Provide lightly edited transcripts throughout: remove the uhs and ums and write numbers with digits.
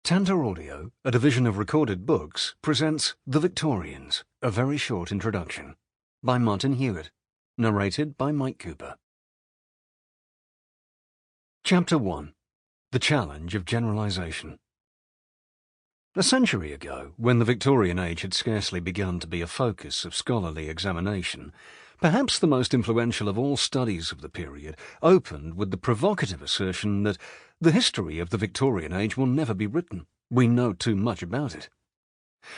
Tantor Audio, a division of recorded books, presents The Victorians, a very short introduction, by Martin Hewitt, narrated by Mike Cooper. Chapter 1. The Challenge of Generalization. A century ago, when the Victorian age had scarcely begun to be a focus of scholarly examination, perhaps the most influential of all studies of the period opened with the provocative assertion that the history of the Victorian age will never be written. We know too much about it.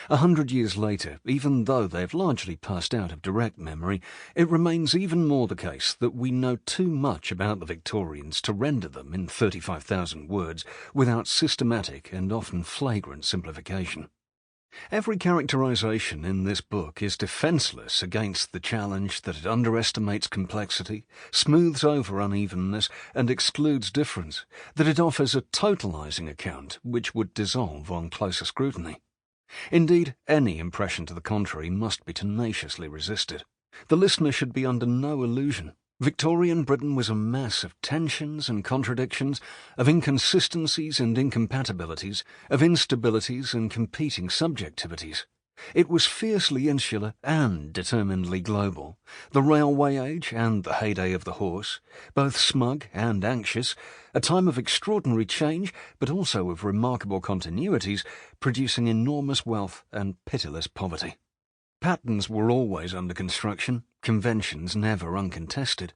100 years later, even though they have largely passed out of direct memory, it remains even more the case that we know too much about the Victorians to render them in 35,000 words without systematic and often flagrant simplification. Every characterization in this book is defenseless against the challenge that it underestimates complexity, smooths over unevenness, and excludes difference, that it offers a totalizing account which would dissolve on closer scrutiny. Indeed, any impression to the contrary must be tenaciously resisted. The listener should be under no illusion. Victorian Britain was a mass of tensions and contradictions, of inconsistencies and incompatibilities, of instabilities and competing subjectivities. It was fiercely insular and determinedly global, the railway age and the heyday of the horse, both smug and anxious, a time of extraordinary change but also of remarkable continuities, producing enormous wealth and pitiless poverty. Patterns were always under construction, conventions never uncontested.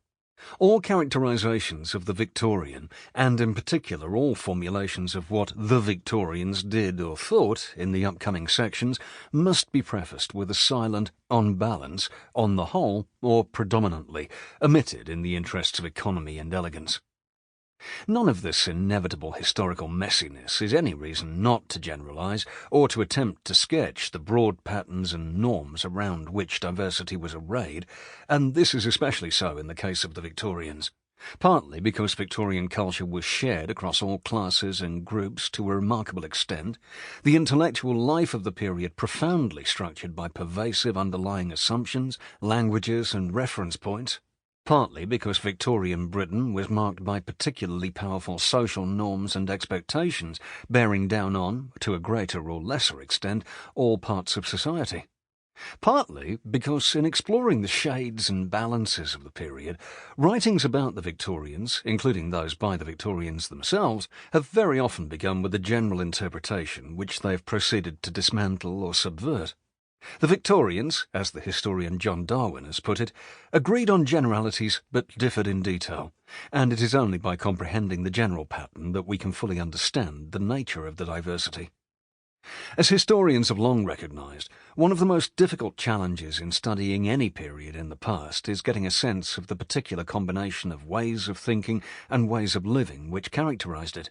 All characterizations of the Victorian, and in particular all formulations of what the Victorians did or thought in the upcoming sections, must be prefaced with a silent, on balance, on the whole, or predominantly, omitted in the interests of economy and elegance. None of this inevitable historical messiness is any reason not to generalize or to attempt to sketch the broad patterns and norms around which diversity was arrayed, and this is especially so in the case of the Victorians, partly because Victorian culture was shared across all classes and groups to a remarkable extent, the intellectual life of the period profoundly structured by pervasive underlying assumptions, languages, and reference points, partly because Victorian Britain was marked by particularly powerful social norms and expectations bearing down on, to a greater or lesser extent, all parts of society. Partly because in exploring the shades and balances of the period, writings about the Victorians, including those by the Victorians themselves, have very often begun with a general interpretation which they have proceeded to dismantle or subvert. The Victorians, as the historian John Darwin has put it, agreed on generalities but differed in detail, and it is only by comprehending the general pattern that we can fully understand the nature of the diversity. As historians have long recognized, one of the most difficult challenges in studying any period in the past is getting a sense of the particular combination of ways of thinking and ways of living which characterized it.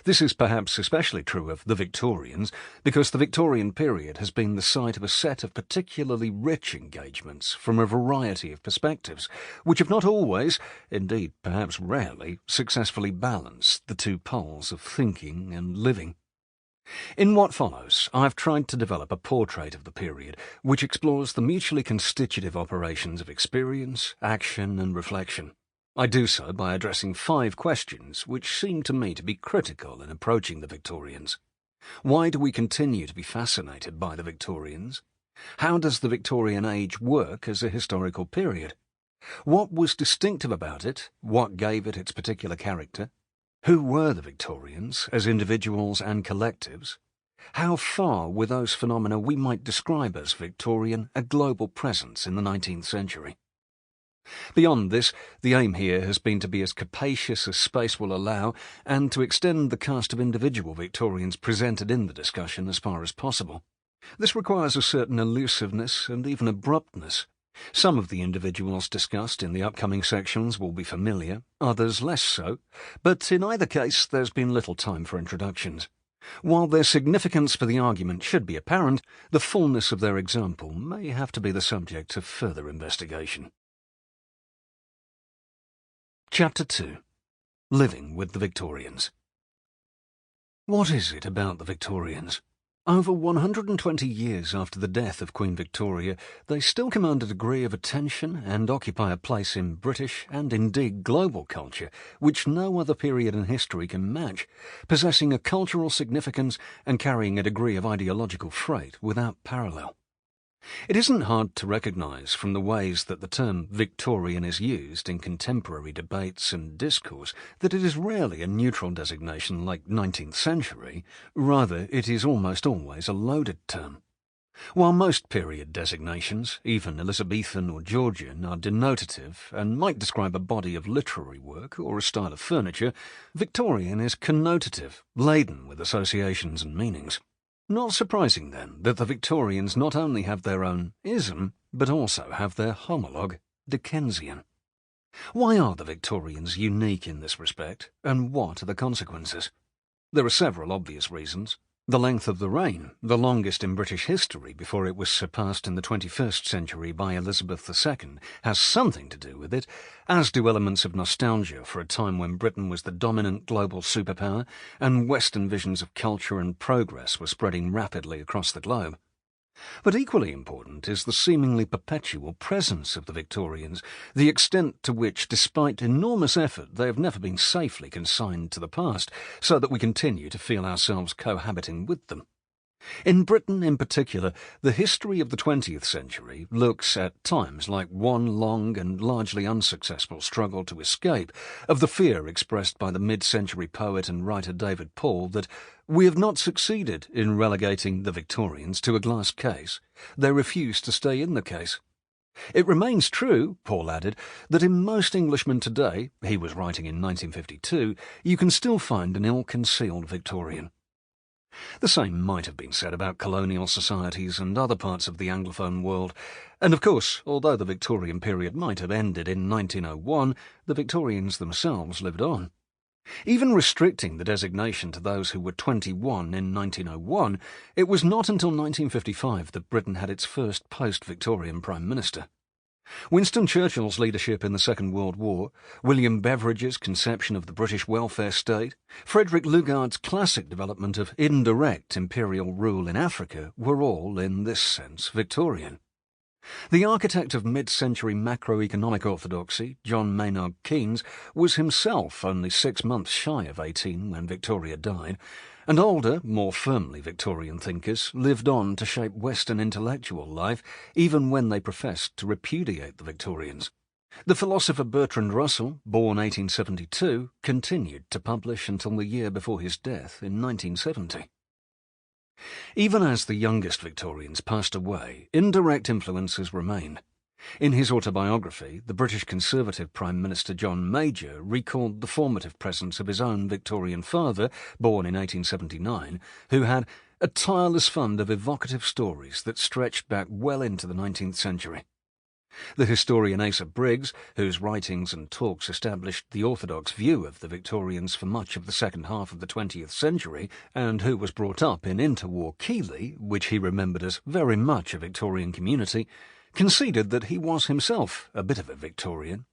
This is perhaps especially true of the Victorians, because the Victorian period has been the site of a set of particularly rich engagements from a variety of perspectives, which have not always, indeed perhaps rarely, successfully balanced the two poles of thinking and living. In what follows, I have tried to develop a portrait of the period which explores the mutually constitutive operations of experience, action, and reflection. I do so by addressing 5 questions which seem to me to be critical in approaching the Victorians. Why do we continue to be fascinated by the Victorians? How does the Victorian age work as a historical period? What was distinctive about it? What gave it its particular character? Who were the Victorians as individuals and collectives? How far were those phenomena we might describe as Victorian a global presence in the 19th century? Beyond this, the aim here has been to be as capacious as space will allow and to extend the cast of individual Victorians presented in the discussion as far as possible. This requires a certain elusiveness and even abruptness. Some of the individuals discussed in the upcoming sections will be familiar, others less so, but in either case there's been little time for introductions. While their significance for the argument should be apparent, the fullness of their example may have to be the subject of further investigation. Chapter 2. Living with the Victorians. What is it about the Victorians? Over 120 years after the death of Queen Victoria, they still command a degree of attention and occupy a place in British and indeed global culture which no other period in history can match, possessing a cultural significance and carrying a degree of ideological freight without parallel. It isn't hard to recognise from the ways that the term Victorian is used in contemporary debates and discourse that it is rarely a neutral designation like 19th century, rather it is almost always a loaded term. While most period designations, even Elizabethan or Georgian, are denotative and might describe a body of literary work or a style of furniture, Victorian is connotative, laden with associations and meanings. Not surprising, then, that the Victorians not only have their own ism, but also have their homologue, Dickensian. Why are the Victorians unique in this respect, and what are the consequences? There are several obvious reasons. The length of the reign, the longest in British history before it was surpassed in the 21st century by Elizabeth II, has something to do with it, as do elements of nostalgia for a time when Britain was the dominant global superpower and Western visions of culture and progress were spreading rapidly across the globe. But equally important is the seemingly perpetual presence of the Victorians, the extent to which, despite enormous effort, they have never been safely consigned to the past, so that we continue to feel ourselves cohabiting with them. In Britain in particular, the history of the 20th century looks at times like one long and largely unsuccessful struggle to escape of the fear expressed by the mid-century poet and writer David Paul that we have not succeeded in relegating the Victorians to a glass case. They refuse to stay in the case. It remains true, Paul added, that in most Englishmen today, he was writing in 1952, you can still find an ill-concealed Victorian. The same might have been said about colonial societies and other parts of the Anglophone world, and of course, although the Victorian period might have ended in 1901, the Victorians themselves lived on. Even restricting the designation to those who were 21 in 1901, it was not until 1955 that Britain had its first post-Victorian Prime Minister. Winston Churchill's leadership in the Second World War, William Beveridge's conception of the British welfare state, Frederick Lugard's classic development of indirect imperial rule in Africa were all, in this sense, Victorian. The architect of mid-century macroeconomic orthodoxy, John Maynard Keynes, was himself only 6 months shy of 18 when Victoria died, and older, more firmly Victorian thinkers lived on to shape Western intellectual life even when they professed to repudiate the Victorians. The philosopher Bertrand Russell, born 1872, continued to publish until the year before his death in 1970. Even as the youngest Victorians passed away, indirect influences remained. In his autobiography, the British Conservative Prime Minister John Major recalled the formative presence of his own Victorian father, born in 1879, who had a tireless fund of evocative stories that stretched back well into the 19th century. The historian Asa Briggs, whose writings and talks established the orthodox view of the Victorians for much of the second half of the 20th century, and who was brought up in interwar Keighley, which he remembered as very much a Victorian community, conceded that he was himself a bit of a Victorian,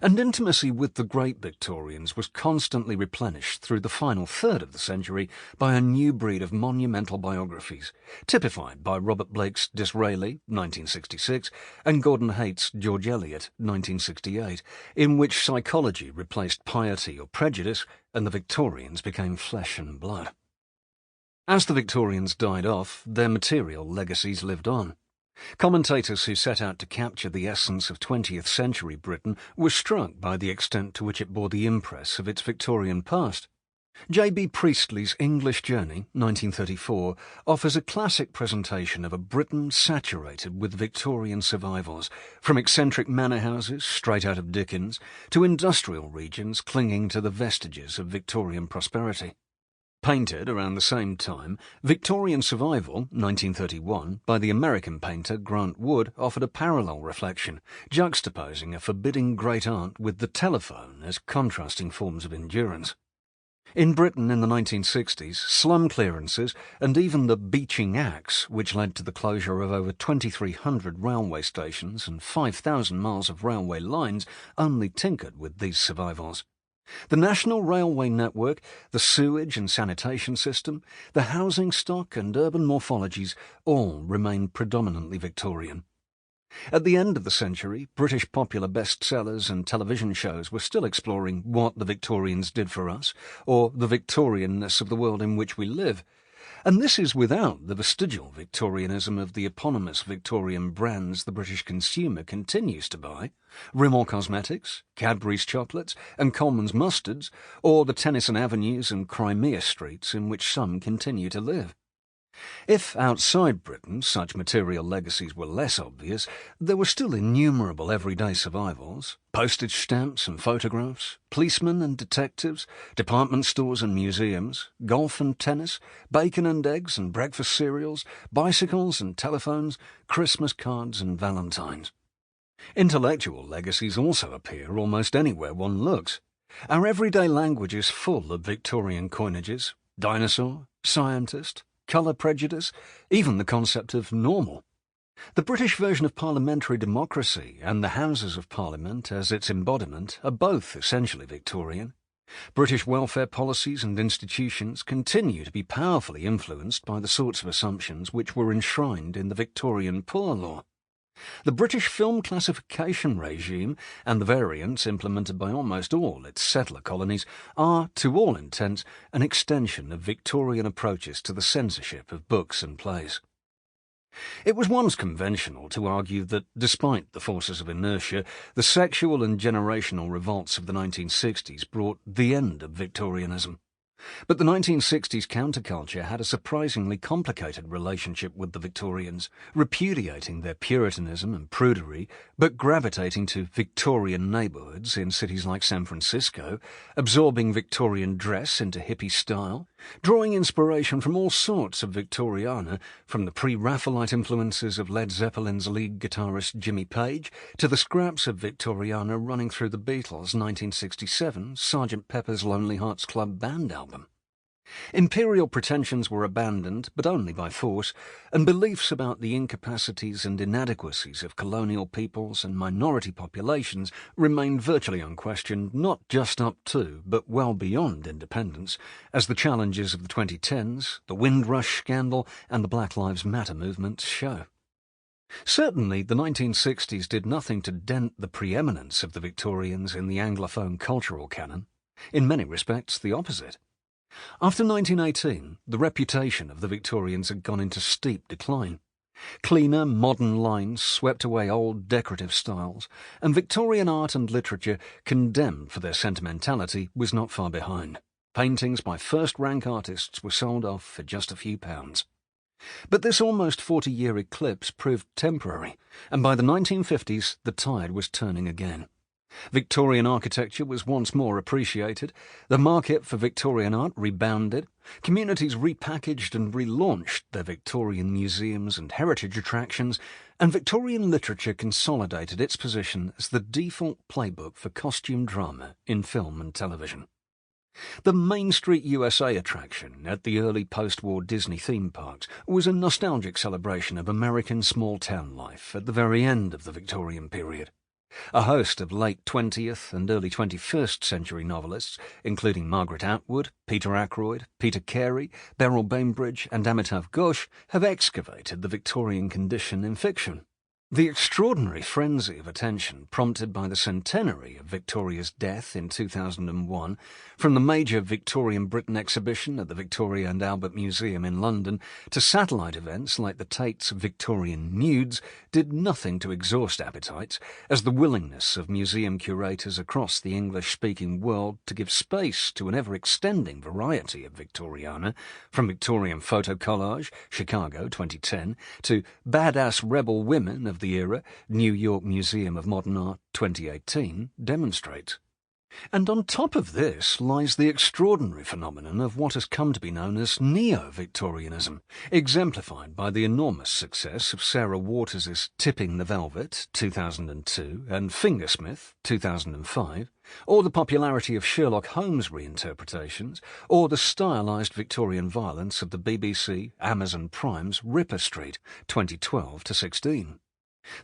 and intimacy with the great Victorians was constantly replenished through the final third of the century by a new breed of monumental biographies, typified by Robert Blake's Disraeli, 1966, and Gordon Haight's George Eliot, 1968, in which psychology replaced piety or prejudice and the Victorians became flesh and blood. As the Victorians died off, their material legacies lived on. Commentators who set out to capture the essence of 20th century Britain were struck by the extent to which it bore the impress of its Victorian past. J.B. Priestley's English Journey, 1934, offers a classic presentation of a Britain saturated with Victorian survivals, from eccentric manor houses straight out of Dickens to industrial regions clinging to the vestiges of Victorian prosperity. Painted around the same time, Victorian Survival, 1931, by the American painter Grant Wood offered a parallel reflection, juxtaposing a forbidding great-aunt with the telephone as contrasting forms of endurance. In Britain in the 1960s, slum clearances and even the beaching axe, which led to the closure of over 2,300 railway stations and 5,000 miles of railway lines, only tinkered with these survivals. The national railway network, the sewage and sanitation system, the housing stock and urban morphologies all remain predominantly Victorian. At the end of the century, British popular bestsellers and television shows were still exploring what the Victorians did for us, or the Victorianness of the world in which we live. And this is without the vestigial Victorianism of the eponymous Victorian brands the British consumer continues to buy, Rimmel Cosmetics, Cadbury's chocolates, and Coleman's mustards, or the Tennyson avenues and Crimea streets in which some continue to live. If outside Britain such material legacies were less obvious, there were still innumerable everyday survivals: postage stamps and photographs, policemen and detectives, department stores and museums, golf and tennis, bacon and eggs and breakfast cereals, bicycles and telephones, Christmas cards and valentines. Intellectual legacies also appear almost anywhere one looks. Our everyday language is full of Victorian coinages: dinosaur, scientist, colour prejudice, even the concept of normal. The British version of parliamentary democracy and the Houses of Parliament as its embodiment are both essentially Victorian. British welfare policies and institutions continue to be powerfully influenced by the sorts of assumptions which were enshrined in the Victorian Poor Law. The British film classification regime and the variants implemented by almost all its settler colonies are, to all intents, an extension of Victorian approaches to the censorship of books and plays. It was once conventional to argue that, despite the forces of inertia, the sexual and generational revolts of the 1960s brought the end of Victorianism. But the 1960s counterculture had a surprisingly complicated relationship with the Victorians, repudiating their Puritanism and prudery, but gravitating to Victorian neighbourhoods in cities like San Francisco, absorbing Victorian dress into hippie style, drawing inspiration from all sorts of Victoriana, from the pre-Raphaelite influences of Led Zeppelin's lead guitarist Jimmy Page to the scraps of Victoriana running through the Beatles' 1967 Sgt. Pepper's Lonely Hearts Club Band album. Imperial pretensions were abandoned, but only by force, and beliefs about the incapacities and inadequacies of colonial peoples and minority populations remained virtually unquestioned, not just up to, but well beyond independence, as the challenges of the 2010s, the Windrush scandal, and the Black Lives Matter movements show. Certainly, the 1960s did nothing to dent the preeminence of the Victorians in the Anglophone cultural canon. In many respects, the opposite. After 1918, the reputation of the Victorians had gone into steep decline. Cleaner, modern lines swept away old decorative styles, and Victorian art and literature, condemned for their sentimentality, was not far behind. Paintings by first-rank artists were sold off for just a few pounds. But this almost 40-year eclipse proved temporary, and by the 1950s the tide was turning again. Victorian architecture was once more appreciated, the market for Victorian art rebounded, communities repackaged and relaunched their Victorian museums and heritage attractions, and Victorian literature consolidated its position as the default playbook for costume drama in film and television. The Main Street USA attraction at the early post-war Disney theme parks was a nostalgic celebration of American small-town life at the very end of the Victorian period. A host of late 20th and early 21st century novelists, including Margaret Atwood, Peter Ackroyd, Peter Carey, Beryl Bainbridge and Amitav Ghosh, have excavated the Victorian condition in fiction. The extraordinary frenzy of attention prompted by the centenary of Victoria's death in 2001, from the major Victorian Britain exhibition at the Victoria and Albert Museum in London to satellite events like the Tate's Victorian Nudes, did nothing to exhaust appetites, as the willingness of museum curators across the English-speaking world to give space to an ever-extending variety of Victoriana, from Victorian photo collage, Chicago 2010, to badass rebel women of the era, New York Museum of Modern Art 2018, demonstrates. And on top of this lies the extraordinary phenomenon of what has come to be known as Neo-Victorianism, exemplified by the enormous success of Sarah Waters's Tipping the Velvet 2002 and Fingersmith 2005, or the popularity of Sherlock Holmes reinterpretations, or the stylised Victorian violence of the BBC, Amazon Prime's Ripper Street 2012-16.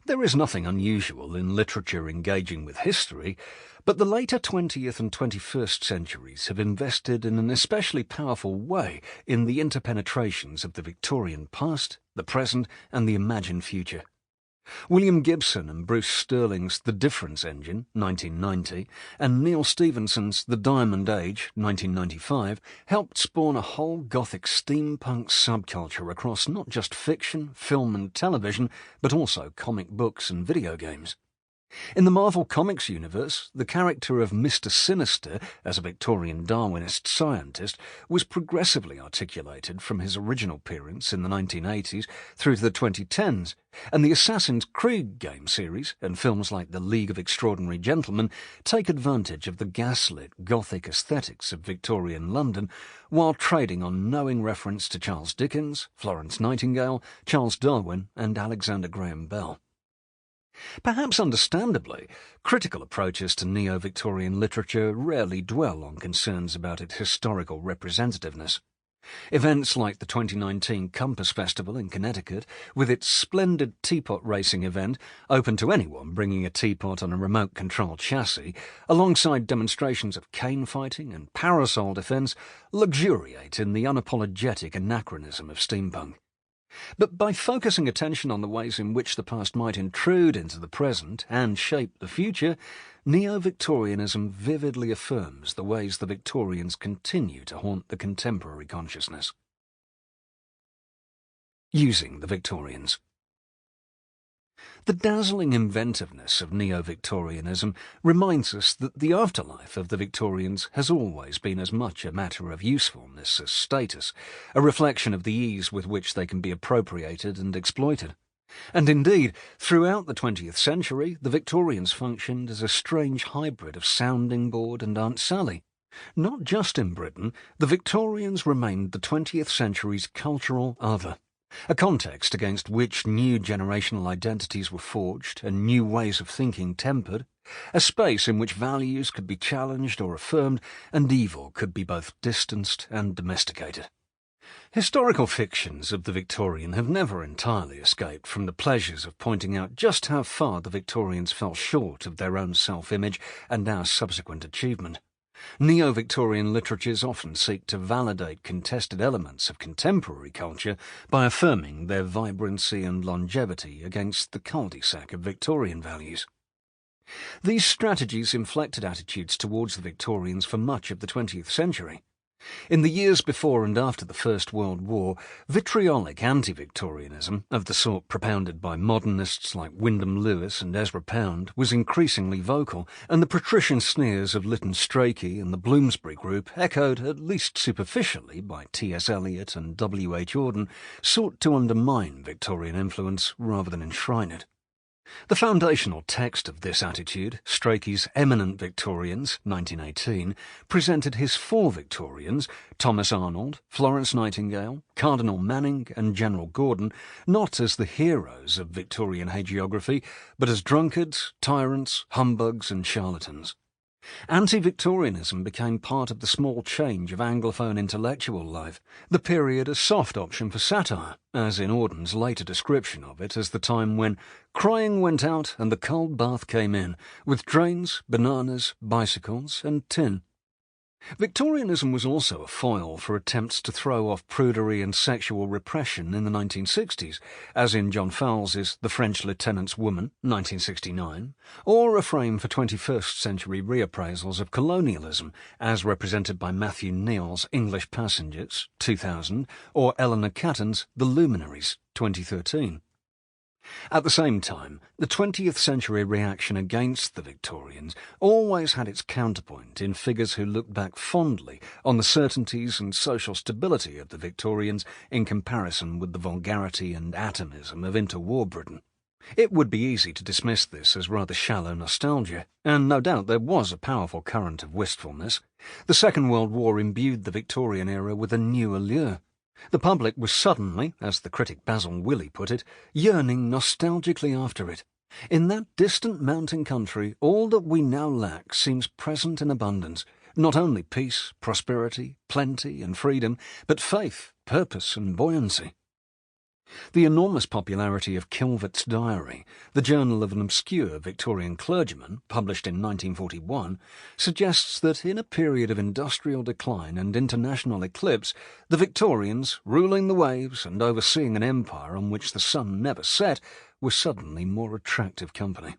There is nothing unusual in literature engaging with history, but the later 20th and 21st centuries have invested in an especially powerful way in the interpenetrations of the Victorian past, the present, and the imagined future. William Gibson and Bruce Sterling's The Difference Engine, 1990, and Neil Stephenson's The Diamond Age, 1995, helped spawn a whole Gothic steampunk subculture across not just fiction, film and television, but also comic books and video games. In the Marvel Comics universe, the character of Mr. Sinister, as a Victorian Darwinist scientist, was progressively articulated from his original appearance in the 1980s through to the 2010s, and the Assassin's Creed game series and films like The League of Extraordinary Gentlemen take advantage of the gaslit Gothic aesthetics of Victorian London while trading on knowing reference to Charles Dickens, Florence Nightingale, Charles Darwin and Alexander Graham Bell. Perhaps understandably, critical approaches to neo-Victorian literature rarely dwell on concerns about its historical representativeness. Events like the 2019 Compass Festival in Connecticut, with its splendid teapot racing event, open to anyone bringing a teapot on a remote-controlled chassis, alongside demonstrations of cane fighting and parasol defence, luxuriate in the unapologetic anachronism of steampunk. But by focusing attention on the ways in which the past might intrude into the present and shape the future, neo-Victorianism vividly affirms the ways the Victorians continue to haunt the contemporary consciousness. Using the Victorians. The dazzling inventiveness of neo-Victorianism reminds us that the afterlife of the Victorians has always been as much a matter of usefulness as status, a reflection of the ease with which they can be appropriated and exploited. And indeed, throughout the 20th century, the Victorians functioned as a strange hybrid of sounding board and Aunt Sally. Not just in Britain, the Victorians remained the 20th century's cultural other, a context against which new generational identities were forged and new ways of thinking tempered, a space in which values could be challenged or affirmed, and evil could be both distanced and domesticated. Historical fictions of the Victorian have never entirely escaped from the pleasures of pointing out just how far the Victorians fell short of their own self-image and our subsequent achievement. Neo-Victorian literatures often seek to validate contested elements of contemporary culture by affirming their vibrancy and longevity against the cul-de-sac of Victorian values. These strategies inflected attitudes towards the Victorians for much of the 20th century. In the years before and after the First World War, vitriolic anti-Victorianism, of the sort propounded by modernists like Wyndham Lewis and Ezra Pound, was increasingly vocal, and the patrician sneers of Lytton Strachey and the Bloomsbury Group, echoed at least superficially by T.S. Eliot and W.H. Auden, sought to undermine Victorian influence rather than enshrine it. The foundational text of this attitude, Strachey's Eminent Victorians, 1918, presented his four Victorians, Thomas Arnold, Florence Nightingale, Cardinal Manning and General Gordon, not as the heroes of Victorian hagiography, but as drunkards, tyrants, humbugs and charlatans. Anti-Victorianism became part of the small change of Anglophone intellectual life, the period a soft option for satire, as in Auden's later description of it as the time when crying went out and the cold bath came in, with drains, bananas, bicycles and tin. Victorianism was also a foil for attempts to throw off prudery and sexual repression in the 1960s, as in John Fowles's The French Lieutenant's Woman, 1969, or a frame for 21st century reappraisals of colonialism, as represented by Matthew Neal's English Passengers, 2000, or Eleanor Catton's The Luminaries, 2013. At the same time, the 20th century reaction against the Victorians always had its counterpoint in figures who looked back fondly on the certainties and social stability of the Victorians in comparison with the vulgarity and atomism of interwar Britain. It would be easy to dismiss this as rather shallow nostalgia, and no doubt there was a powerful current of wistfulness. The Second World War imbued the Victorian era with a new allure. The public was suddenly, as the critic Basil Willey put it, yearning nostalgically after it. In that distant mountain country, all that we now lack seems present in abundance, not only peace, prosperity, plenty and freedom, but faith, purpose and buoyancy. The enormous popularity of Kilvert's Diary, the journal of an obscure Victorian clergyman, published in 1941, suggests that in a period of industrial decline and international eclipse, the Victorians, ruling the waves and overseeing an empire on which the sun never set, were suddenly more attractive company.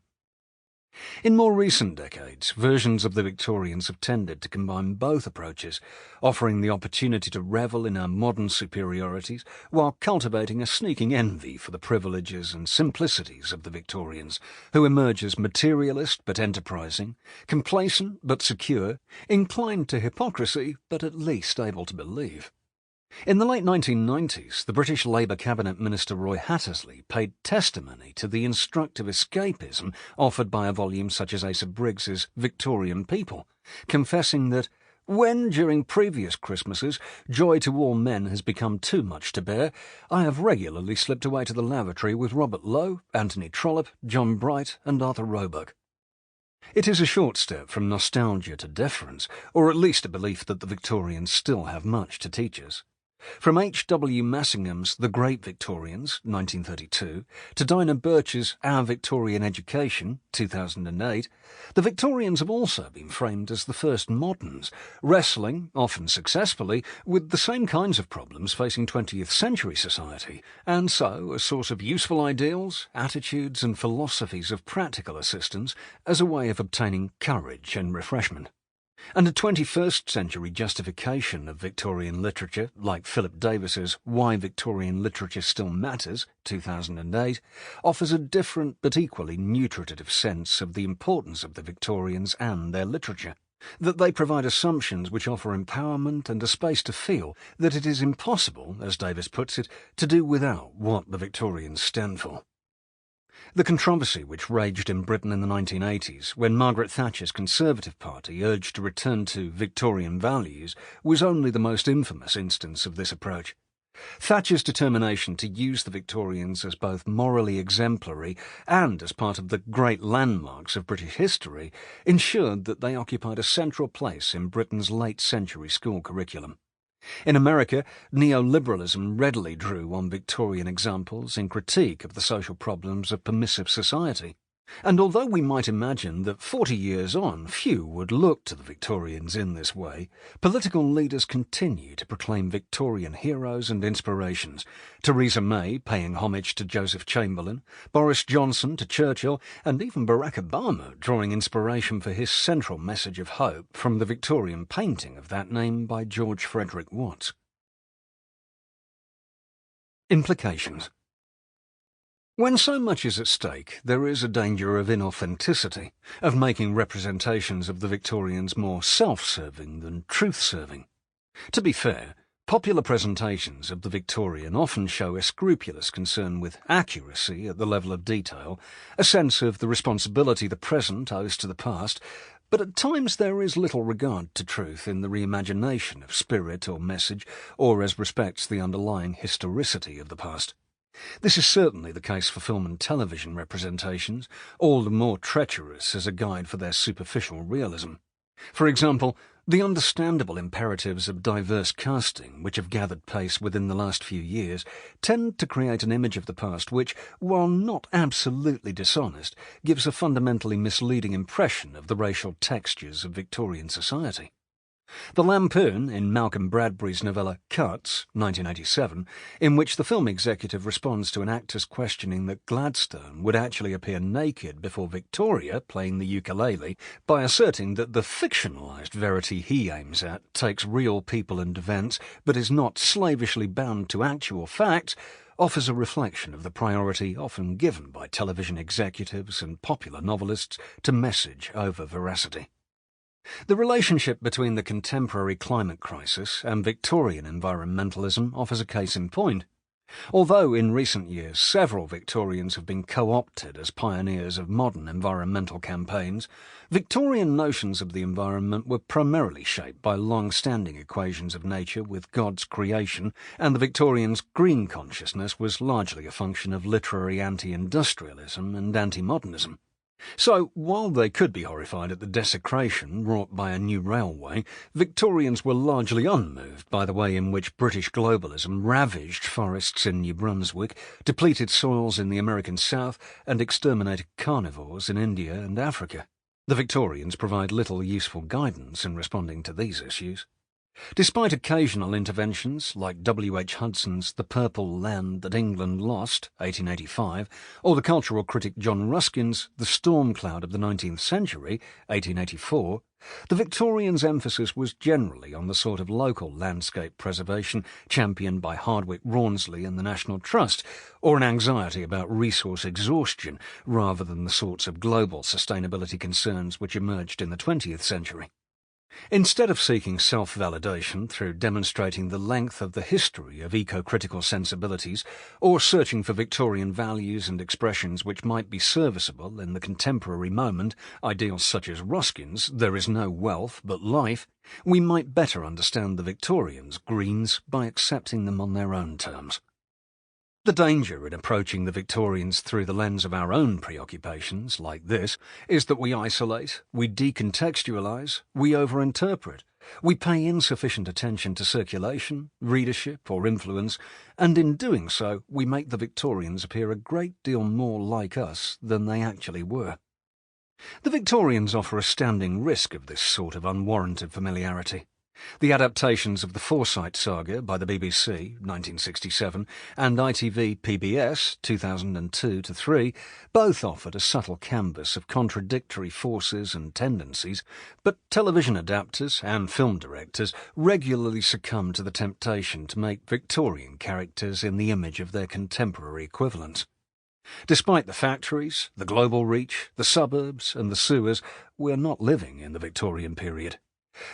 In more recent decades, versions of the Victorians have tended to combine both approaches, offering the opportunity to revel in our modern superiorities while cultivating a sneaking envy for the privileges and simplicities of the Victorians, who emerge as materialist but enterprising, complacent but secure, inclined to hypocrisy but at least able to believe. In the late 1990s, the British Labour Cabinet Minister Roy Hattersley paid testimony to the instructive escapism offered by a volume such as Asa Briggs's Victorian People, confessing that when, during previous Christmases, joy to all men has become too much to bear, I have regularly slipped away to the lavatory with Robert Lowe, Anthony Trollope, John Bright and Arthur Roebuck. It is a short step from nostalgia to deference, or at least a belief that the Victorians still have much to teach us. From H. W. Massingham's The Great Victorians, 1932, to Dinah Birch's Our Victorian Education, 2008, the Victorians have also been framed as the first moderns, wrestling, often successfully, with the same kinds of problems facing 20th century society, and so a source of useful ideals, attitudes and philosophies of practical assistance as a way of obtaining courage and refreshment. And a 21st century justification of Victorian literature, like Philip Davis's Why Victorian Literature Still Matters, 2008, offers a different but equally nutritive sense of the importance of the Victorians and their literature, that they provide assumptions which offer empowerment and a space to feel that it is impossible, as Davis puts it, to do without what the Victorians stand for. The controversy which raged in Britain in the 1980s, when Margaret Thatcher's Conservative Party urged to return to Victorian values, was only the most infamous instance of this approach. Thatcher's determination to use the Victorians as both morally exemplary and as part of the great landmarks of British history ensured that they occupied a central place in Britain's late-century school curriculum. In America, neoliberalism readily drew on Victorian examples in critique of the social problems of permissive society. And although we might imagine that 40 years on few would look to the Victorians in this way, political leaders continue to proclaim Victorian heroes and inspirations, Theresa May paying homage to Joseph Chamberlain, Boris Johnson to Churchill, and even Barack Obama drawing inspiration for his central message of hope from the Victorian painting of that name by George Frederick Watts. Implications. When so much is at stake, there is a danger of inauthenticity, of making representations of the Victorians more self-serving than truth-serving. To be fair, popular presentations of the Victorian often show a scrupulous concern with accuracy at the level of detail, a sense of the responsibility the present owes to the past, but at times there is little regard to truth in the reimagination of spirit or message, or as respects the underlying historicity of the past. This is certainly the case for film and television representations, all the more treacherous as a guide for their superficial realism. For example, the understandable imperatives of diverse casting, which have gathered pace within the last few years, tend to create an image of the past which, while not absolutely dishonest, gives a fundamentally misleading impression of the racial textures of Victorian society. The lampoon in Malcolm Bradbury's novella Cuts, 1987, in which the film executive responds to an actor's questioning that Gladstone would actually appear naked before Victoria playing the ukulele by asserting that the fictionalised verity he aims at takes real people and events but is not slavishly bound to actual facts, offers a reflection of the priority often given by television executives and popular novelists to message over veracity. The relationship between the contemporary climate crisis and Victorian environmentalism offers a case in point. Although in recent years several Victorians have been co-opted as pioneers of modern environmental campaigns, Victorian notions of the environment were primarily shaped by long-standing equations of nature with God's creation, and the Victorians' green consciousness was largely a function of literary anti-industrialism and anti-modernism. So, while they could be horrified at the desecration wrought by a new railway, Victorians were largely unmoved by the way in which British globalism ravaged forests in New Brunswick, depleted soils in the American South, and exterminated carnivores in India and Africa. The Victorians provide little useful guidance in responding to these issues. Despite occasional interventions like W. H. Hudson's The Purple Land That England Lost, 1885, or the cultural critic John Ruskin's The Storm Cloud of the 19th Century, 1884, the Victorians' emphasis was generally on the sort of local landscape preservation championed by Hardwicke Rawnsley and the National Trust, or an anxiety about resource exhaustion rather than the sorts of global sustainability concerns which emerged in the 20th century. Instead of seeking self-validation through demonstrating the length of the history of eco-critical sensibilities, or searching for Victorian values and expressions which might be serviceable in the contemporary moment, ideals such as Ruskin's "There is no wealth but life," we might better understand the Victorians' greens by accepting them on their own terms. The danger in approaching the Victorians through the lens of our own preoccupations, like this, is that we isolate, we decontextualise, we overinterpret, we pay insufficient attention to circulation, readership, or influence, and in doing so we make the Victorians appear a great deal more like us than they actually were. The Victorians offer a standing risk of this sort of unwarranted familiarity. The adaptations of the Forsyte Saga by the BBC, 1967, and ITV PBS, 2002-3, both offered a subtle canvas of contradictory forces and tendencies, but television adapters and film directors regularly succumb to the temptation to make Victorian characters in the image of their contemporary equivalents. Despite the factories, the global reach, the suburbs, and the sewers, we're not living in the Victorian period.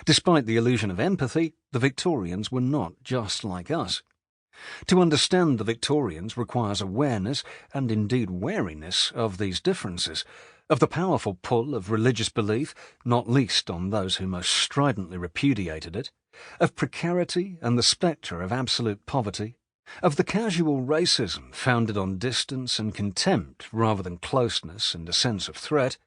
Despite the illusion of empathy, the Victorians were not just like us. To understand the Victorians requires awareness, and indeed wariness, of these differences, of the powerful pull of religious belief, not least on those who most stridently repudiated it, of precarity and the spectre of absolute poverty, of the casual racism founded on distance and contempt rather than closeness and a sense of threat,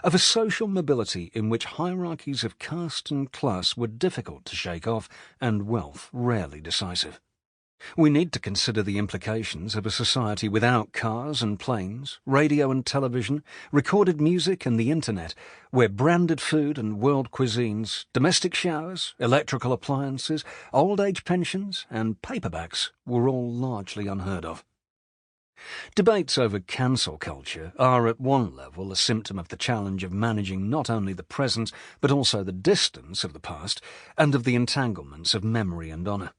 of a social mobility in which hierarchies of caste and class were difficult to shake off and wealth rarely decisive. We need to consider the implications of a society without cars and planes, radio and television, recorded music and the internet, where branded food and world cuisines, domestic showers, electrical appliances, old-age pensions and paperbacks were all largely unheard of. Debates over cancel culture are at one level a symptom of the challenge of managing not only the present but also the distance of the past and of the entanglements of memory and honour.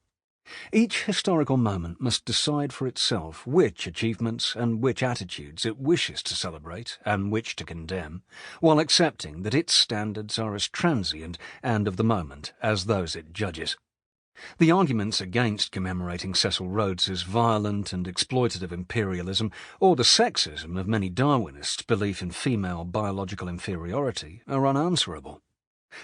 Each historical moment must decide for itself which achievements and which attitudes it wishes to celebrate and which to condemn, while accepting that its standards are as transient and of the moment as those it judges. The arguments against commemorating Cecil Rhodes's violent and exploitative imperialism, or the sexism of many Darwinists' belief in female biological inferiority, are unanswerable.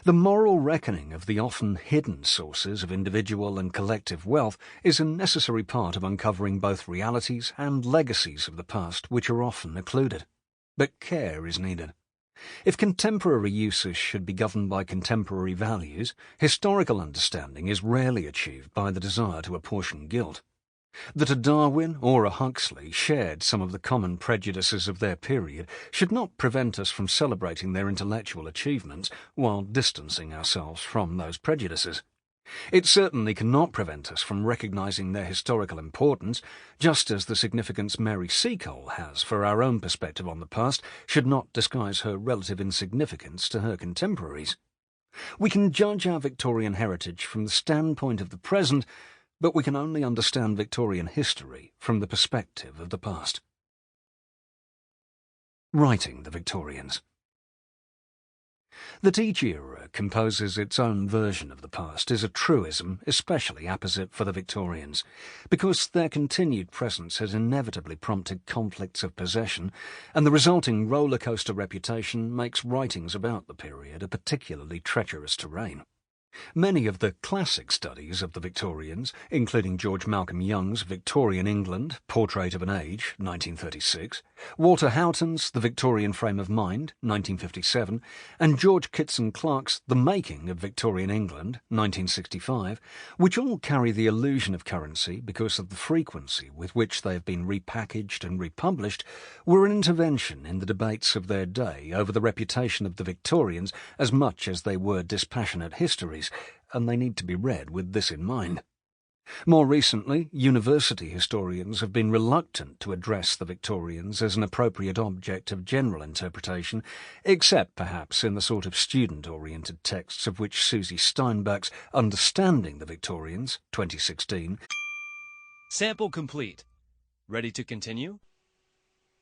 The moral reckoning of the often hidden sources of individual and collective wealth is a necessary part of uncovering both realities and legacies of the past which are often occluded. But care is needed. If contemporary uses should be governed by contemporary values, historical understanding is rarely achieved by the desire to apportion guilt. That a Darwin or a Huxley shared some of the common prejudices of their period should not prevent us from celebrating their intellectual achievements while distancing ourselves from those prejudices. It certainly cannot prevent us from recognising their historical importance, just as the significance Mary Seacole has for our own perspective on the past should not disguise her relative insignificance to her contemporaries. We can judge our Victorian heritage from the standpoint of the present, but we can only understand Victorian history from the perspective of the past. Writing the Victorians. That each era composes its own version of the past is a truism especially apposite for the Victorians, because their continued presence has inevitably prompted conflicts of possession, and the resulting roller-coaster reputation makes writings about the period a particularly treacherous terrain. Many of the classic studies of the Victorians, including George Malcolm Young's Victorian England, Portrait of an Age, 1936, Walter Houghton's The Victorian Frame of Mind, 1957, and George Kitson Clark's The Making of Victorian England, 1965, which all carry the illusion of currency because of the frequency with which they have been repackaged and republished, were an intervention in the debates of their day over the reputation of the Victorians as much as they were dispassionate histories, and they need to be read with this in mind. More recently, university historians have been reluctant to address the Victorians as an appropriate object of general interpretation, except perhaps in the sort of student-oriented texts of which Susie Steinbach's Understanding the Victorians, 2016. Sample complete. Ready to continue?